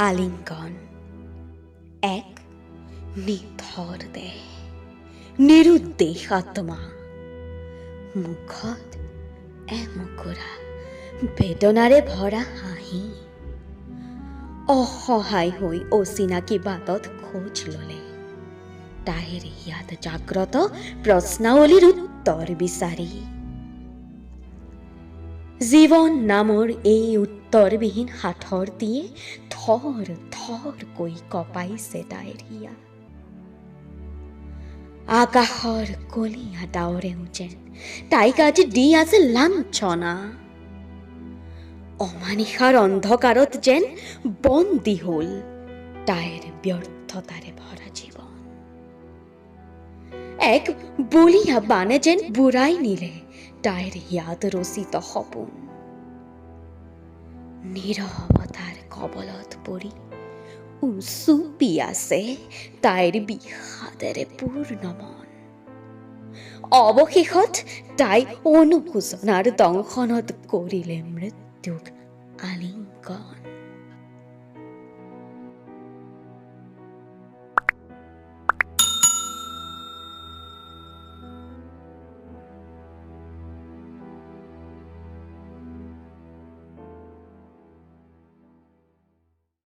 আলিংগন এক নিথৰ দেহ, নিৰুদ্দেশ আত্মা, মুখত এমুকুৰা বেদনাৰে ভৰা হাঁহি। অসহায় হৈ অচিনাকি বাটত খোজ ললে, তাইৰ ইয়াত জাগ্ৰত প্ৰশ্নাৱলীৰ উত্তৰ বিচাৰি। জীৱন নামৰ এই উত্তৰবিহীন সাঁথৰটিয়ে থৰ থৰকৈ কঁপাইছে তাইৰ হিয়া। আকাশৰ কলীয়া ডাৱৰেও যেন তাইক আজি দি আছে লাঞ্ছনা। অমানিশাৰ অন্ধকাৰত যেন বন্দী হল তাইৰ ব্যৰ্থতাৰে ভৰা জীৱন। এক বলিয়া বানে যেন বুৰাই নিলে তাইৰ ইয়াত ৰচিত সপোন। নীৰৱতাৰ কবলত পৰি উচুপি আছে তাইৰ বিষাদেৰে পূৰ্ণ মন। অৱশেষত তাই অনুশোচনাৰ দংশনত কৰিলে মৃত্যুক আলিংগন।